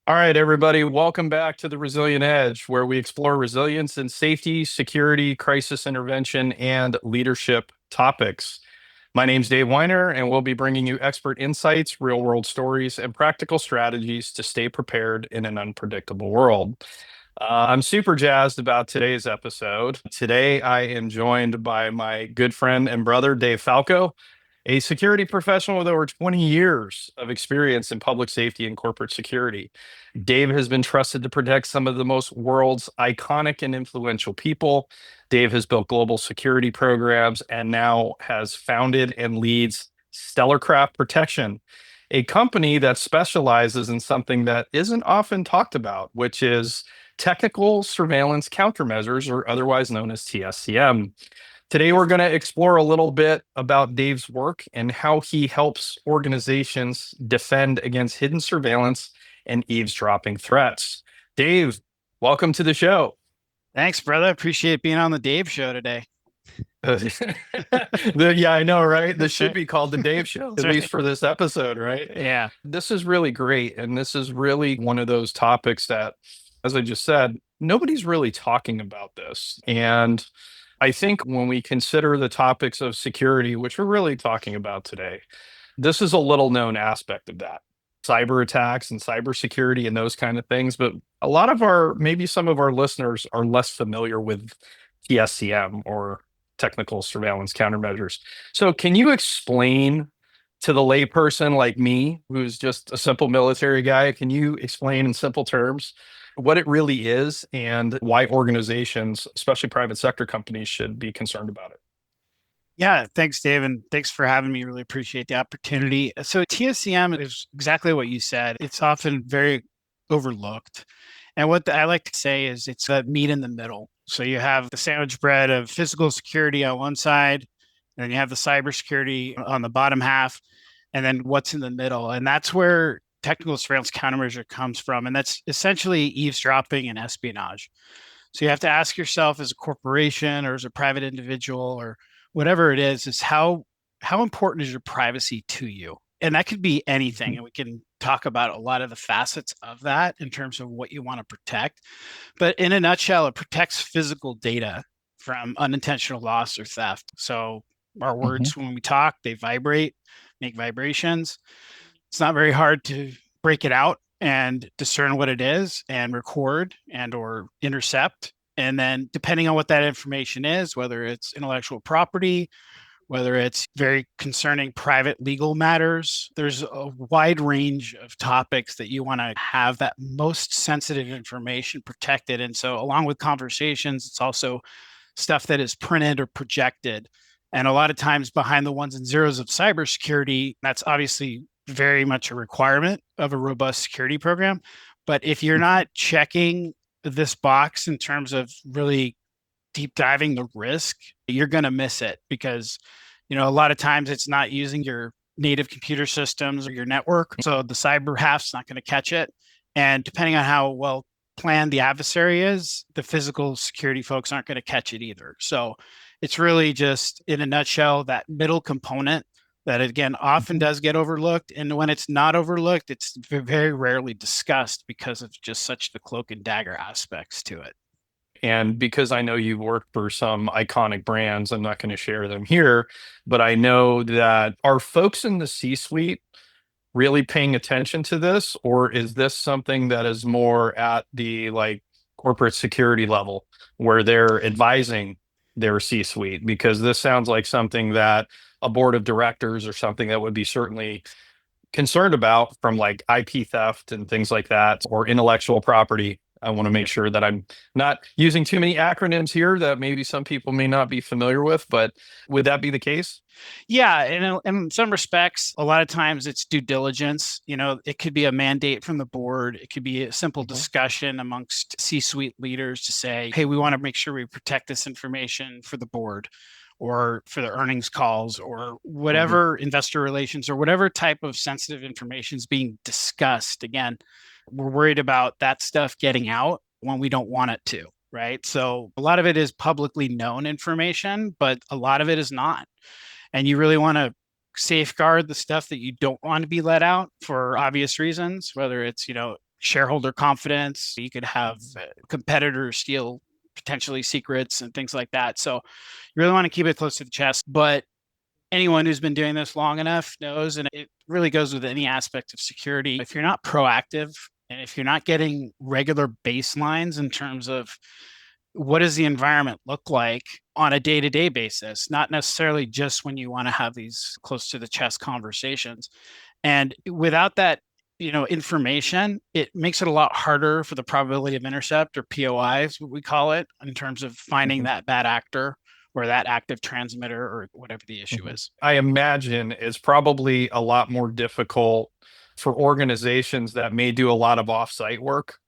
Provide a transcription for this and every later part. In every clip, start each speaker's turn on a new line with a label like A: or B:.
A: All right, everybody, welcome back to the Resilient Edge, where we explore resilience in safety, security, crisis intervention, and leadership topics. My name's Dave Weiner, and we'll be bringing you expert insights, real world stories, and practical strategies to stay prepared in an unpredictable world. I'm super jazzed about today's episode. Today, I am joined by my good friend and brother, Dave Falco, a security professional with over 20 years of experience in public safety and corporate security. Dave has been trusted to protect some of the most world's iconic and influential people. Dave has built global security programs and now has founded and leads Stellarcraft Protection, a company that specializes in something that isn't often talked about, which is technical surveillance countermeasures, or otherwise known as TSCM. Today, we're going to explore a little bit about Dave's work and how he helps organizations defend against hidden surveillance and eavesdropping threats. Dave, welcome to the show.
B: Thanks, brother. Appreciate being on the Dave show today.
A: Yeah, I know, right? This should
B: Right.
A: be called the Dave Show, at
B: That's
A: least
B: right.
A: for this episode, right?
B: Yeah.
A: This is really great. And this is really one of those topics that, as I just said, nobody's really talking about this. And I think when we consider the topics of security, which we're really talking about today, this is a little known aspect of that. Cyber attacks and cybersecurity and those kind of things. But a lot of maybe some of our listeners are less familiar with TSCM, or technical surveillance countermeasures. So, can you explain to the layperson like me, who's just a simple military guy, can you explain in simple terms what it really is and why organizations, especially private sector companies, should be concerned about it?
B: Yeah. Thanks, Dave. And thanks for having me. Really appreciate the opportunity. So, TSCM is exactly what you said. It's often very overlooked. And I like to say is it's a meat in the middle. So, you have the sandwich bread of physical security on one side, and then you have the cybersecurity on the bottom half, and then what's in the middle. And that's where technical surveillance countermeasure comes from. And that's essentially eavesdropping and espionage. So you have to ask yourself as a corporation or as a private individual or whatever it is how important is your privacy to you? And that could be anything. And we can talk about a lot of the facets of that in terms of what you want to protect. But in a nutshell, it protects physical data from unintentional loss or theft. So our
A: Mhm.
B: words, when we talk, they vibrate, make vibrations. It's not very hard to break it out and discern what it is and record and or intercept. And then depending on what that information is, whether it's intellectual property, whether it's very concerning private legal matters, there's a wide range of topics that you want to have that most sensitive information protected. And so along with conversations, it's also stuff that is printed or projected. And a lot of times behind the ones and zeros of cybersecurity, that's obviously very much a requirement of a robust security program. But if you're not checking this box in terms of really deep diving the risk, you're going to miss it because, a lot of times it's not using your native computer systems or your network. So the cyber half's not going to catch it. And depending on how well planned the adversary is, the physical security folks aren't going to catch it either. So it's really just in a nutshell that middle component that again often does get overlooked. And when it's not overlooked, it's very rarely discussed because of just such the cloak and dagger aspects to it.
A: And because I know you've worked for some iconic brands, I'm not going to share them here, but I know that are folks in the C-suite really paying attention to this, or is this something that is more at the like corporate security level where they're advising their C-suite? Because this sounds like something that a board of directors or something that would be certainly concerned about from like IP theft and things like that, or intellectual property. I want to make sure that I'm not using too many acronyms here that maybe some people may not be familiar with, but would that be the case?
B: Yeah, and in some respects, a lot of times it's due diligence. It could be a mandate from the board. It could be a simple
A: Mhm.
B: discussion amongst C-suite leaders to say, "Hey, we want to make sure we protect this information for the board, or for the earnings calls, or
A: Mhm.
B: whatever investor relations, or whatever type of sensitive information is being discussed." Again, we're worried about that stuff getting out when we don't want it to. Right. So a lot of it is publicly known information, but a lot of it is not, and you really want to safeguard the stuff that you don't want to be let out for obvious reasons, whether it's shareholder confidence. You could have competitors steal potentially secrets and things like that. So you really want to keep it close to the chest. But anyone who's been doing this long enough knows, and it really goes with any aspect of security. If you're not proactive and if you're not getting regular baselines in terms of what does the environment look like on a day-to-day basis, not necessarily just when you want to have these close to the chest conversations. And without that, information, it makes it a lot harder for the probability of intercept, or POIs, what we call it, in terms of finding
A: Mhm.
B: that bad actor or that active transmitter or whatever the issue
A: Mhm.
B: is.
A: I imagine it's probably a lot more difficult for organizations that may do a lot of offsite work,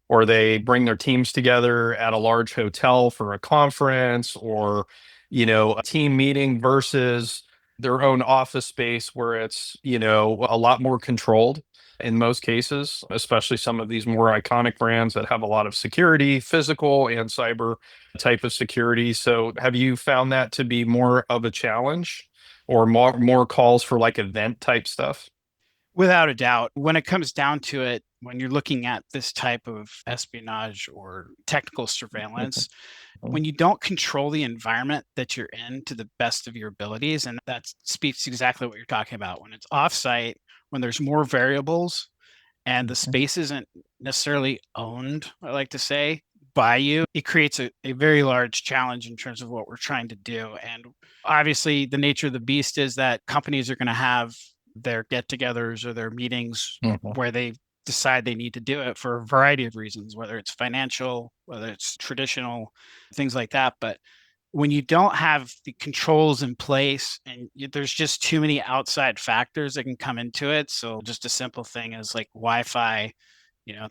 A: or they bring their teams together at a large hotel for a conference or, a team meeting versus their own office space where it's, a lot more controlled in most cases, especially some of these more iconic brands that have a lot of security, physical and cyber type of security. So have you found that to be more of a challenge or more calls for like event type stuff?
B: Without a doubt, when it comes down to it, when you're looking at this type of espionage or technical surveillance, when you don't control the environment that you're in to the best of your abilities, and that speaks exactly what you're talking about. When it's offsite, when there's more variables and the space isn't necessarily owned, I like to say, by you, it creates a very large challenge in terms of what we're trying to do. And obviously, the nature of the beast is that companies are going to have their get togethers or their meetings
A: Mhm.
B: where they decide they need to do it for a variety of reasons, whether it's financial, whether it's traditional, things like that. But when you don't have the controls in place and there's just too many outside factors that can come into it. So just a simple thing is like Wi-Fi,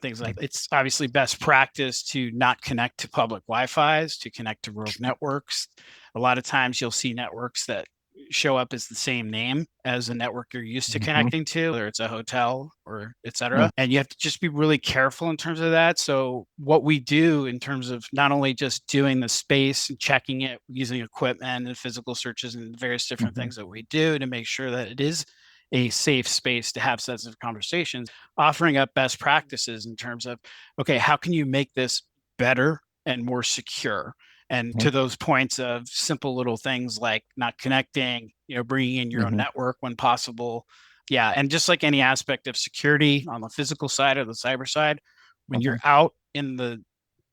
B: things like it's obviously best practice to not connect to public Wi-Fi's, to connect to rogue networks. A lot of times you'll see networks that show up as the same name as the network you're used to
A: Mhm.
B: connecting to, whether it's a hotel or et
A: Mhm.
B: cetera. And you have to just be really careful in terms of that. So what we do in terms of not only just doing the space and checking it using equipment and physical searches and various different
A: Mhm.
B: things that we do to make sure that it is a safe space to have sensitive conversations, offering up best practices in terms of, okay, how can you make this better and more secure? And to those points of simple little things like not connecting, bringing in your own
A: Mhm.
B: network when possible. Yeah. And just like any aspect of security on the physical side or the cyber side, when you're
A: Mhm.
B: out in the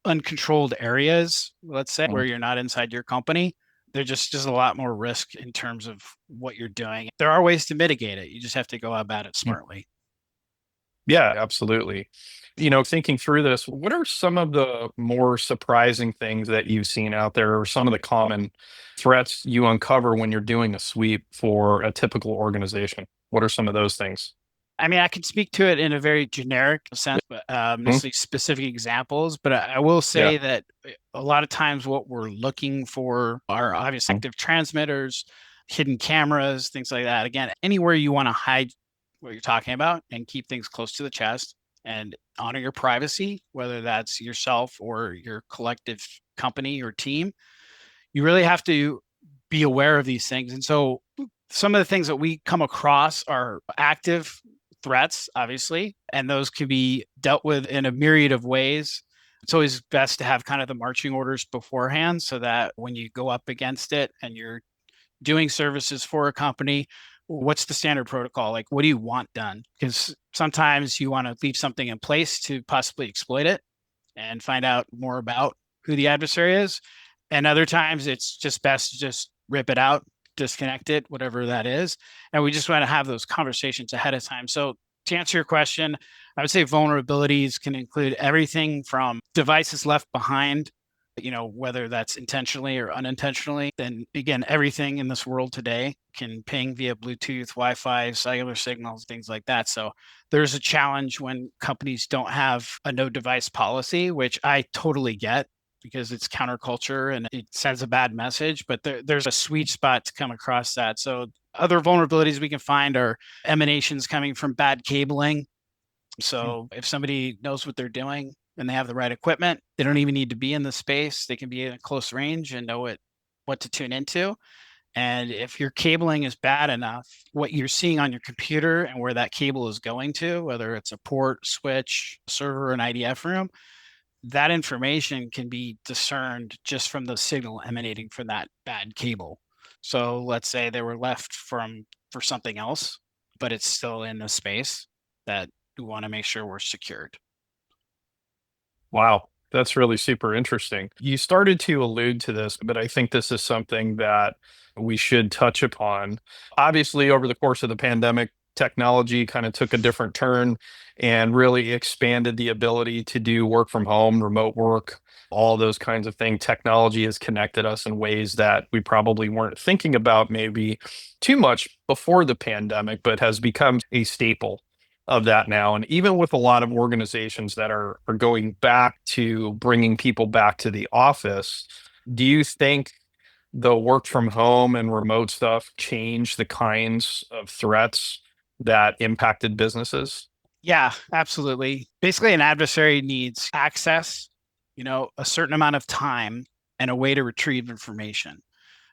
B: uncontrolled areas, let's say, where
A: Mhm.
B: you're not inside your company, there's just a lot more risk in terms of what you're doing. There are ways to mitigate it. You just have to go about it
A: Mhm.
B: smartly.
A: Yeah, absolutely. Thinking through this, what are some of the more surprising things that you've seen out there, or some of the common threats you uncover when you're doing a sweep for a typical organization? What are some of those things?
B: I mean, I can speak to it in a very generic sense, but
A: Mhm.
B: necessarily specific examples. But I will
A: Yeah.
B: say that a lot of times what we're looking for are obvious
A: Mhm.
B: active transmitters, hidden cameras, things like that. Again, anywhere you want to hide what you're talking about and keep things close to the chest and honor your privacy, whether that's yourself or your collective company or team, you really have to be aware of these things. And so some of the things that we come across are active threats, obviously, and those can be dealt with in a myriad of ways. It's always best to have kind of the marching orders beforehand so that when you go up against it and you're doing services for a company, what's the standard protocol? Like, what do you want done? Because sometimes you want to leave something in place to possibly exploit it and find out more about who the adversary is. And other times it's just best to just rip it out, disconnect it, whatever that is. And we just want to have those conversations ahead of time. So to answer your question, I would say vulnerabilities can include everything from devices left behind, whether that's intentionally or unintentionally. Then again, everything in this world today can ping via Bluetooth, Wi-Fi, cellular signals, things like that. So there's a challenge when companies don't have a no device policy, which I totally get because it's counterculture and it sends a bad message, but there's a sweet spot to come across that. So other vulnerabilities we can find are emanations coming from bad cabling. So if somebody knows what they're doing and they have the right equipment, they don't even need to be in the space. They can be in a close range and know what to tune into. And if your cabling is bad enough, what you're seeing on your computer and where that cable is going to, whether it's a port, switch, server, an IDF room, that information can be discerned just from the signal emanating from that bad cable. So let's say they were left for something else, but it's still in the space that we want to make sure we're secured.
A: Wow, that's really super interesting. You started to allude to this, but I think this is something that we should touch upon. Obviously, over the course of the pandemic, technology kind of took a different turn and really expanded the ability to do work from home, remote work, all those kinds of things. Technology has connected us in ways that we probably weren't thinking about maybe too much before the pandemic, but has become a staple of that now. And even with a lot of organizations that are going back to bringing people back to the office, do you think the work from home and remote stuff changed the kinds of threats that impacted businesses?
B: Yeah, absolutely. Basically, an adversary needs access, a certain amount of time and a way to retrieve information.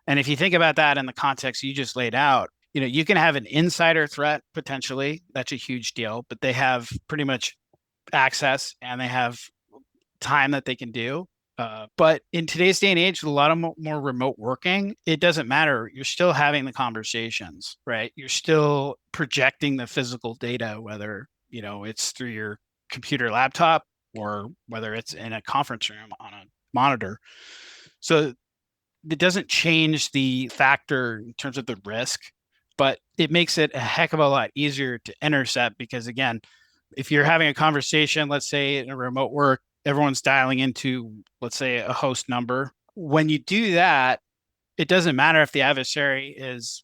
B: And if you think about that in the context you just laid out, you can have an insider threat potentially. That's a huge deal, but they have pretty much access and they have time that they can do. But in today's day and age, with a lot of more remote working, it doesn't matter. You're still having the conversations, right? You're still projecting the physical data, whether, it's through your computer laptop or whether it's in a conference room on a monitor. So it doesn't change the factor in terms of the risk, but it makes it a heck of a lot easier to intercept because, again, if you're having a conversation, let's say in a remote work, everyone's dialing into, let's say, a host number. When you do that, it doesn't matter if the adversary is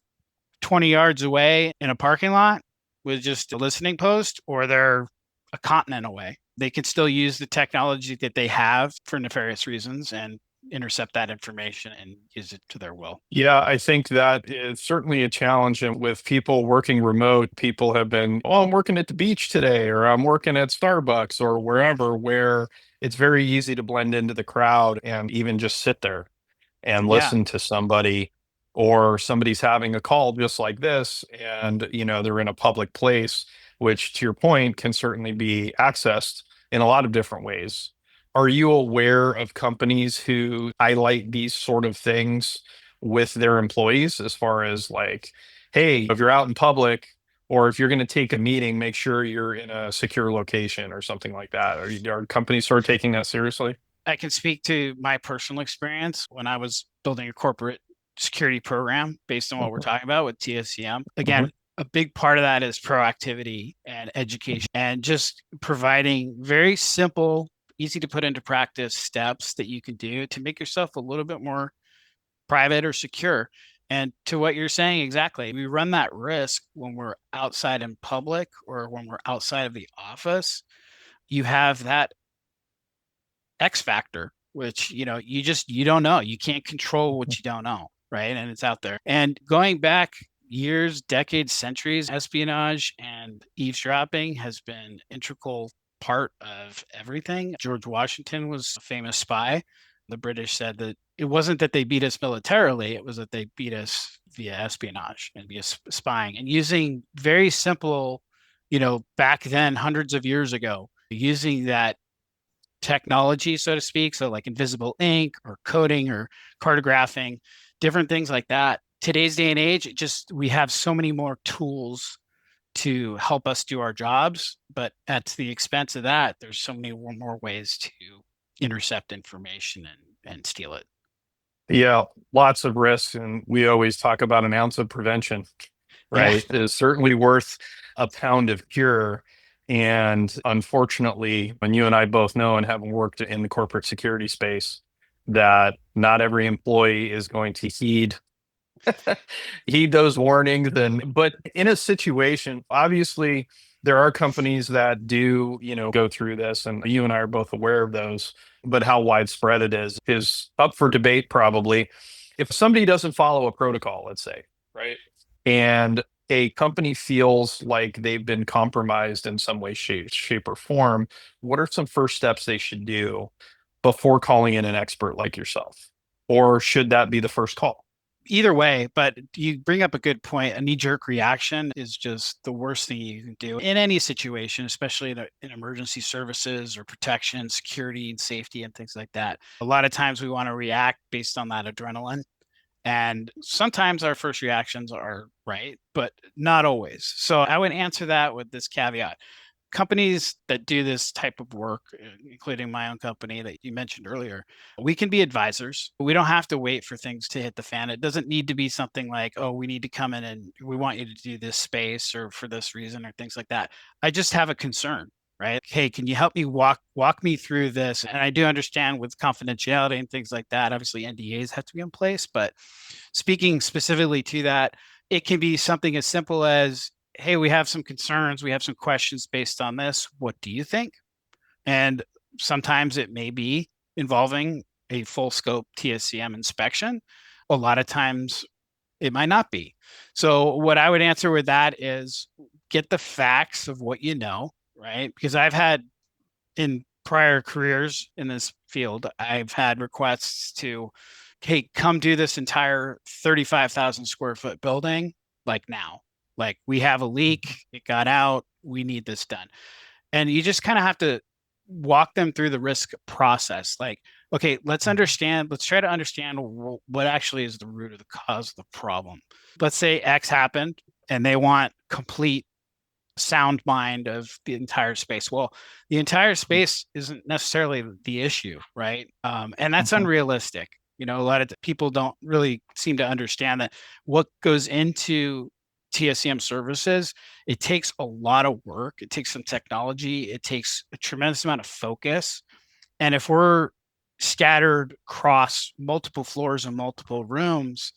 B: 20 yards away in a parking lot with just a listening post or they're a continent away. They can still use the technology that they have for nefarious reasons and intercept that information and use it to their will.
A: Yeah, I think that is certainly a challenge. And with people working remote, people have been, oh, I'm working at the beach today, or I'm working at Starbucks or wherever, where it's very easy to blend into the crowd and even just sit there and
B: Yeah.
A: listen to somebody, or somebody's having a call just like this and they're in a public place, which to your point can certainly be accessed in a lot of different ways. Are you aware of companies who highlight these sort of things with their employees as far as like, hey, if you're out in public or if you're going to take a meeting, make sure you're in a secure location or something like that? Are companies sort of taking that seriously?
B: I can speak to my personal experience when I was building a corporate security program based on what we're
A: Mhm.
B: talking about with TSCM.
A: Mhm.
B: Again, a big part of that is proactivity and education and just providing very simple, easy to put into practice steps that you can do to make yourself a little bit more private or secure. And to what you're saying exactly, we run that risk when we're outside in public or when we're outside of the office. You have that X factor, which you don't know. You can't control what you don't know, right? And it's out there. And going back years, decades, centuries, espionage and eavesdropping has been integral part of everything. George Washington was a famous spy. The British said that it wasn't that they beat us militarily, it was that they beat us via espionage and via spying and using very simple, back then, hundreds of years ago, using that technology, so to speak. So, like invisible ink or coding or cartographing, different things like that. Today's day and age, we have so many more tools to help us do our jobs, but at the expense of that, there's so many more ways to intercept information and steal it.
A: Yeah, lots of risks. And we always talk about an ounce of prevention,
B: Yeah,
A: right? Is certainly worth a pound of cure. And unfortunately, when you and I both know and having worked in the corporate security space, that not every employee is going to heed those warnings. And but in a situation, obviously there are companies that do, go through this, and you and I are both aware of those, but how widespread it is up for debate probably. If somebody doesn't follow a protocol, let's say, right? And a company feels like they've been compromised in some way, shape, or form, what are some first steps they should do before calling in an expert like yourself? Or should that be the first call?
B: Either way, but you bring up a good point. A knee-jerk reaction is just the worst thing you can do in any situation, especially in emergency services or protection, security, and safety, and things like that. A lot of times we want to react based on that adrenaline. And sometimes our first reactions are right, but not always. So I would answer that with this caveat. Companies that do this type of work, including my own company that you mentioned earlier, we can be advisors. We don't have to wait for things to hit the fan. It doesn't need to be something like, oh, we need to come in and we want you to do this space or for this reason or things like that. I just have a concern, right? Hey, can you help me walk me through this? And I do understand with confidentiality and things like that, obviously NDAs have to be in place, but speaking specifically to that, it can be something as simple as, hey, we have some concerns, we have some questions based on this. What do you think? And sometimes it may be involving a full scope TSCM inspection. A lot of times it might not be. So, what I would answer with that is get the facts of what you know, right? Because I've had in prior careers in this field, I've had requests to, hey, come do this entire 35,000 square foot building like now. Like we have a leak, it got out, we need this done. And you just kind of have to walk them through the risk process. Like, okay, let's try to understand what actually is the root of the cause of the problem. Let's say X happened and they want complete sound mind of the entire space. Well, the entire space isn't necessarily the issue, right? And that's
A: Mhm.
B: unrealistic. You know, a lot of people don't really seem to understand that what goes into TSCM services, it takes a lot of work. It takes some technology. It takes a tremendous amount of focus. And if we're scattered across multiple floors and multiple rooms,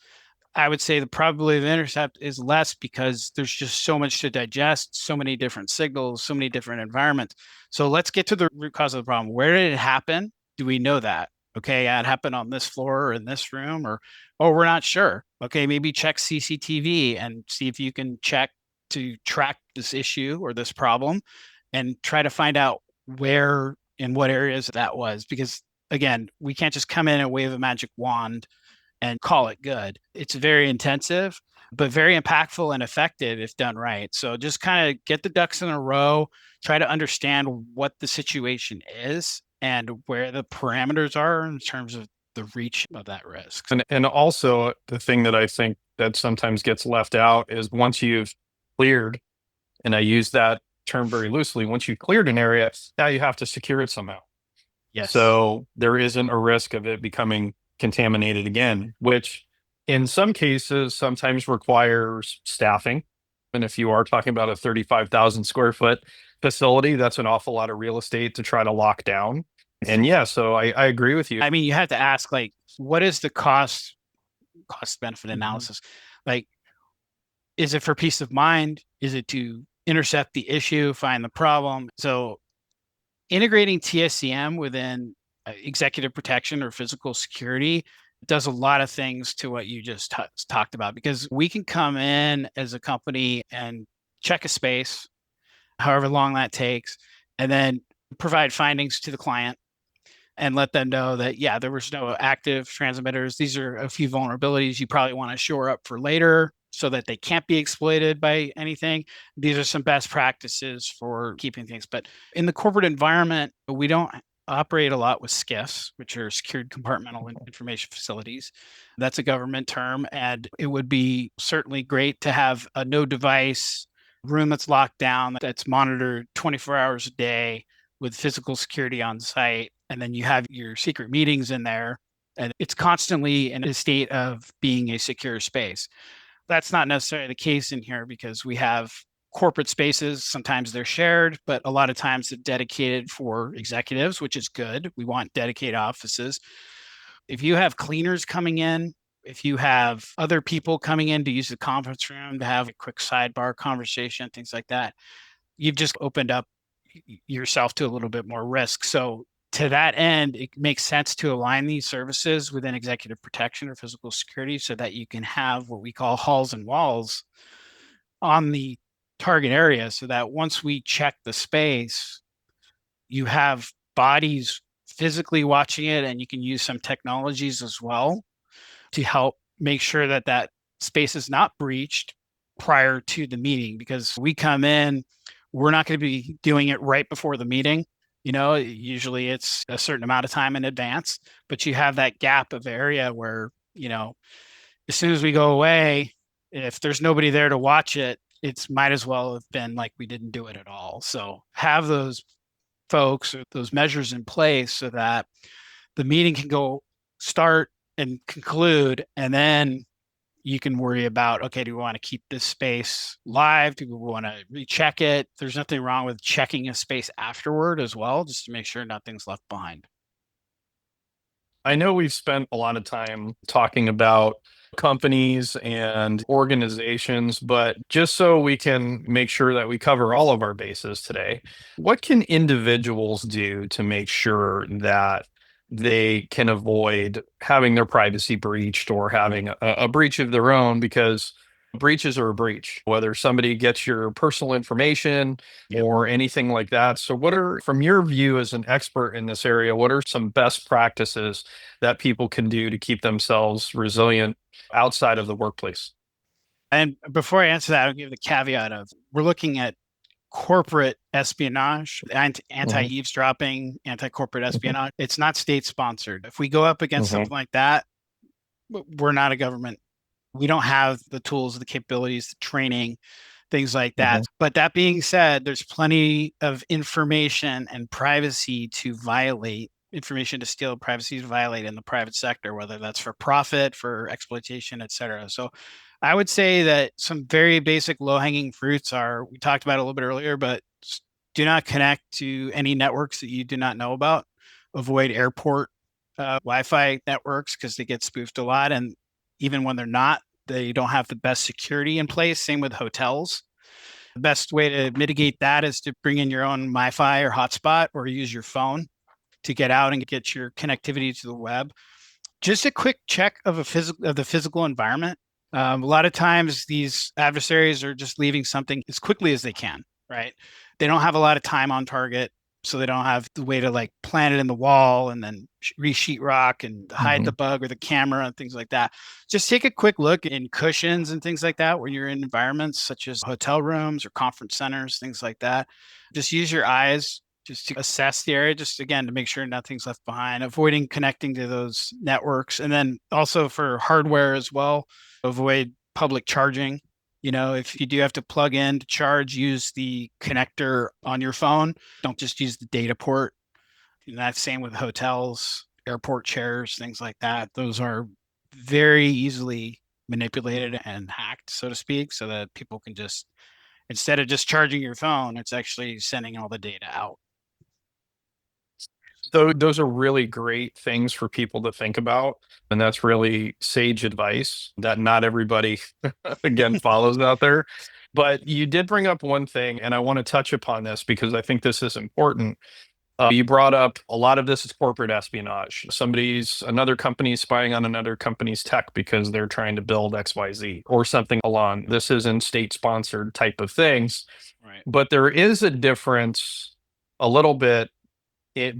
B: I would say the probability of intercept is less because there's just so much to digest, so many different signals, so many different environments. So let's get to the root cause of the problem. Where did it happen? Do we know that? Okay, yeah, it happened on this floor or in this room, or oh, we're not sure. Okay, maybe check CCTV and see if you can check to track this issue or this problem and try to find out where in what areas that was. Because again, we can't just come in and wave a magic wand and call it good. It's very intensive, but very impactful and effective if done right. So just kind of get the ducks in a row, try to understand what the situation is and where the parameters are in terms of the reach of that risk.
A: And also the thing that I think that sometimes gets left out is once you've cleared, and I use that term very loosely, once you've cleared an area, now you have to secure it somehow.
B: Yes.
A: So there isn't a risk of it becoming contaminated again, which in some cases sometimes requires staffing. And if you are talking about a 35,000 square foot facility, that's an awful lot of real estate to try to lock down. And yeah, so I agree with you.
B: I mean, you have to ask like, what is the cost benefit
A: Mhm.
B: analysis? Like, is it for peace of mind? Is it to intercept the issue, find the problem? So integrating TSCM within executive protection or physical security does a lot of things to what you just talked about because we can come in as a company and check a space, however long that takes, and then provide findings to the client and let them know that, yeah, there was no active transmitters. These are a few vulnerabilities you probably want to shore up for later so that they can't be exploited by anything. These are some best practices for keeping things. But in the corporate environment, we don't operate a lot with SCIFs, which are secured compartmental information facilities. That's a government term. And it would be certainly great to have a no device room that's locked down, that's monitored 24 hours a day with physical security on site. And then you have your secret meetings in there. And it's constantly in a state of being a secure space. That's not necessarily the case in here because we have corporate spaces. Sometimes they're shared, but a lot of times they're dedicated for executives, which is good. We want dedicated offices. If you have cleaners coming in, if you have other people coming in to use the conference room to have a quick sidebar conversation, things like that, you've just opened up yourself to a little bit more risk. So to that end, it makes sense to align these services within executive protection or physical security so that you can have what we call halls and walls on the target area so that once we check the space, you have bodies physically watching it and you can use some technologies as well to help make sure that that space is not breached prior to the meeting, because we come in, we're not going to be doing it right before the meeting. Usually it's a certain amount of time in advance, but you have that gap of area where, as soon as we go away, if there's nobody there to watch it, it's might as well have been like we didn't do it at all. So have those folks or those measures in place so that the meeting can go start and conclude, and then you can worry about, okay, do we want to keep this space live? Do we want to recheck it? There's nothing wrong with checking a space afterward as well, just to make sure nothing's left behind.
A: I know we've spent a lot of time talking about companies and organizations, but just so we can make sure that we cover all of our bases today, what can individuals do to make sure that they can avoid having their privacy breached or having a breach of their own? Because breaches are a breach, whether somebody gets your personal information
B: Yep.
A: or anything like that. So, what are, from your view as an expert in this area, what are some best practices that people can do to keep themselves resilient outside of the workplace?
B: And before I answer that, I'll give the caveat of we're looking at corporate espionage,
A: Mhm,
B: anti-eavesdropping, anti-corporate
A: mhm,
B: espionage. It's not state sponsored. If we go up against
A: mhm,
B: something like that, we're not a government. We don't have the tools, the capabilities, the training, things like that.
A: mhm.
B: But that being said, there's plenty of information and privacy to violate, information to steal, privacy to violate in the private sector, whether that's for profit, for exploitation, et cetera. So I would say that some very basic low hanging fruits are, we talked about it a little bit earlier, but do not connect to any networks that you do not know about. Avoid airport Wi-Fi networks because they get spoofed a lot, and even when they're not, they don't have the best security in place. Same with hotels. The best way to mitigate that is to bring in your own Wi-Fi or hotspot, or use your phone to get out and get your connectivity to the web. Just a quick check of the physical environment. A lot of times these adversaries are just leaving something as quickly as they can, right? They don't have a lot of time on target, so they don't have the way to like plant it in the wall and then re-sheetrock and hide the
A: Mhm.
B: bug or the camera and things like that. Just take a quick look in cushions and things like that when you're in environments such as hotel rooms or conference centers, things like that. Just use your eyes just to assess the area, just again to make sure nothing's left behind, avoiding connecting to those networks. And then also for hardware as well, avoid public charging. If you do have to plug in to charge, use the connector on your phone. Don't just use the data port. And that's same with hotels, airport chairs, things like that. Those are very easily manipulated and hacked, so to speak, so that people can just, instead of just charging your phone, it's actually sending all the data out.
A: So those are really great things for people to think about. And that's really sage advice that not everybody, again, follows out there. But you did bring up one thing, and I want to touch upon this because I think this is important. You brought up a lot of this is corporate espionage. Another company spying on another company's tech because they're trying to build XYZ or something along. This isn't state sponsored type of things,
B: Right.
A: but there is a difference a little bit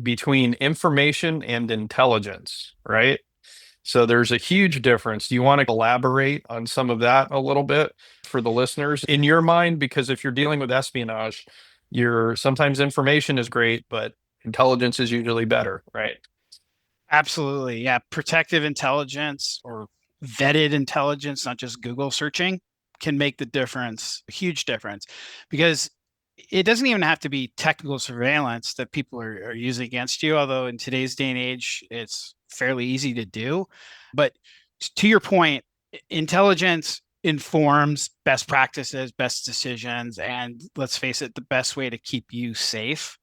A: between information and intelligence, right? So there's a huge difference. Do you want to elaborate on some of that a little bit for the listeners in your mind? Because if you're dealing with espionage, you're sometimes information is great, but intelligence is usually better, right?
B: Absolutely. Yeah. Protective intelligence or vetted intelligence, not just Google searching, can make the difference, a huge difference, because it doesn't even have to be technical surveillance that people are using against you, although in today's day and age, it's fairly easy to do. But to your point, intelligence informs best practices, best decisions, and let's face it, the best way to keep you safe.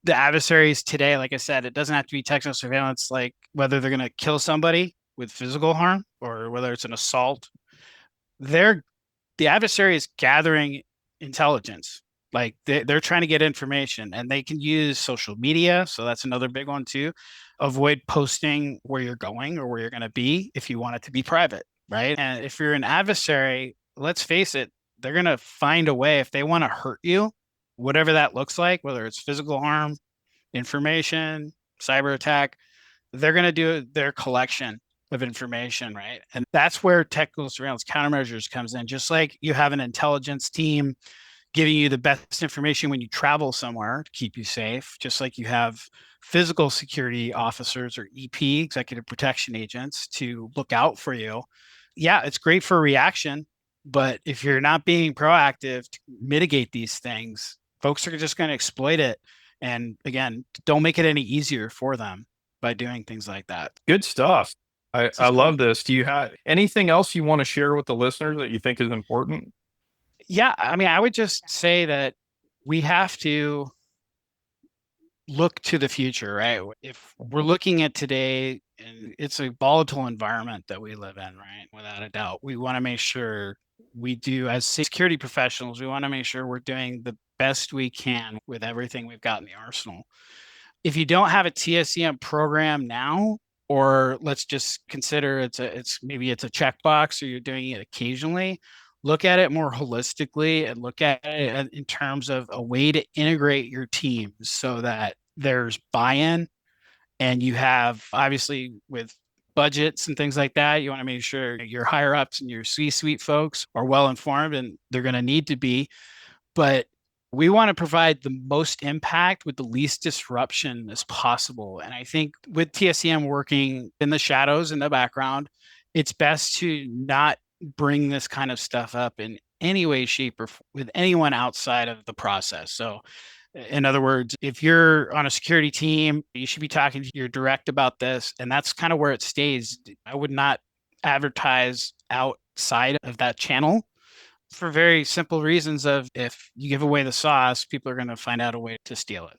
B: The adversaries today, like I said, it doesn't have to be technical surveillance, like whether they're going to kill somebody with physical harm or whether it's an assault. They're the adversary is gathering intelligence. Like they're trying to get information, and they can use social media. So that's another big one too. Avoid posting where you're going or where you're going to be if you want it to be private, right? And if you're an adversary, let's face it, they're going to find a way if they want to hurt you, whatever that looks like, whether it's physical harm, information, cyber attack, they're going to do their collection. of information, right? And that's where technical surveillance countermeasures comes in. Just like you have an intelligence team giving you the best information when you travel somewhere to keep you safe, just like you have physical security officers or EP, executive protection agents, to look out for you. Yeah, it's great for reaction, but if you're not being proactive to mitigate these things, folks are just going to exploit it. And again, don't make it any easier for them by doing things like that.
A: Good stuff.
B: This
A: I
B: is cool.
A: love this. Do you have anything else you want to share with the listeners that you think is important?
B: Yeah, I mean, I would just say that we have to look to the future, right? If we're looking at today, and it's a volatile environment that we live in, right? Without a doubt, we want to make sure we do, as security professionals, we want to make sure we're doing the best we can with everything we've got in the arsenal. If you don't have a TSCM program now, or let's just consider it's maybe it's a checkbox or you're doing it occasionally, look at it more holistically and look at it in terms of a way to integrate your teams so that there's buy-in, and you have, obviously, with budgets and things like that, you want to make sure your higher ups and your C-suite folks are well informed, and they're going to need to be, but we want to provide the most impact with the least disruption as possible. And I think with TSCM working in the shadows in the background, it's best to not bring this kind of stuff up in any way, shape, or with anyone outside of the process. So, in other words, if you're on a security team, you should be talking to your direct about this. And that's kind of where it stays. I would not advertise outside of that channel for very simple reasons of if you give away the sauce, people are going to find out a way to steal it,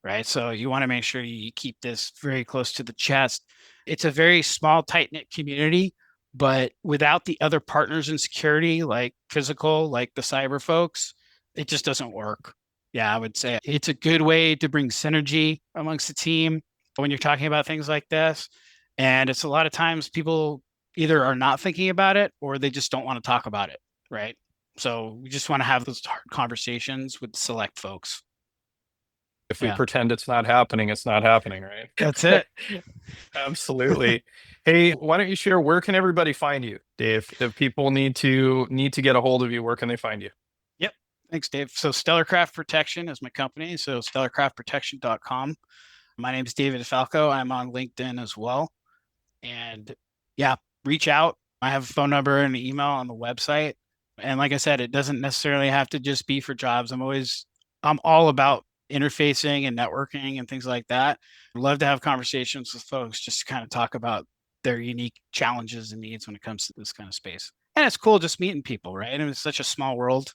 B: right? So you want to make sure you keep this very close to the chest. It's a very small, tight-knit community, but without the other partners in security, like physical, like the cyber folks, it just doesn't work. Yeah, I would say it's a good way to bring synergy amongst the team when you're talking about things like this. And it's a lot of times people either are not thinking about it or they just don't want to talk about it, right? So we just want to have those hard conversations with select folks.
A: If we
B: Yeah,
A: pretend it's not happening, it's not happening,
B: that's
A: right?
B: it.
A: Absolutely. Hey, why don't you share where can everybody find you, Dave? If people need to get a hold of you, where can they find you?
B: Yep. Thanks, Dave. So Stellarcraft Protection is my company. So stellarcraftprotection.com. My name is David Falco. I'm on LinkedIn as well. And yeah, reach out. I have a phone number and an email on the website. And like I said, it doesn't necessarily have to just be for jobs. I'm all about interfacing and networking and things like that. I'd love to have conversations with folks just to kind of talk about their unique challenges and needs when it comes to this kind of space. And it's cool just meeting people, right? And it's such a small world.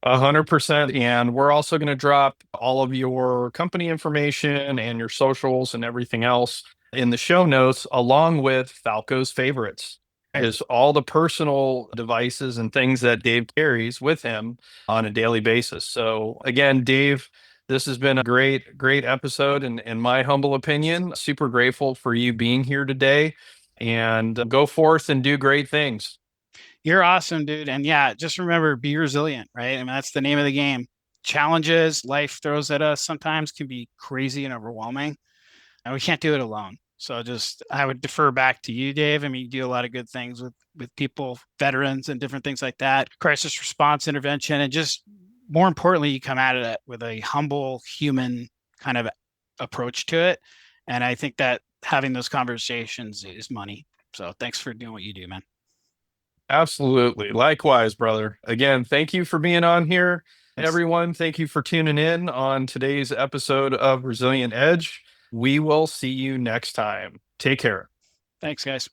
A: 100%. And we're also going to drop all of your company information and your socials and everything else in the show notes, along with Falco's favorites,
B: Right.
A: is all the personal devices and things that Dave carries with him on a daily basis. So again, Dave, this has been a great, great episode. And in my humble opinion, super grateful for you being here today, and go forth and do great things.
B: You're awesome, dude. And yeah, just remember, be resilient, right? I mean, that's the name of the game. Challenges life throws at us sometimes can be crazy and overwhelming, and we can't do it alone. So just I would defer back to you, Dave. I mean, you do a lot of good things with people, veterans, and different things like that, crisis response intervention, and just more importantly, you come at it with a humble human kind of approach to it. And I think that having those conversations is money. So thanks for doing what you do, man.
A: Absolutely. Likewise, brother. Again, thank you for being on here.
B: Thanks.
A: Everyone, thank you for tuning in on today's episode of Resilient Edge. We will see you next time. Take care.
B: Thanks, guys.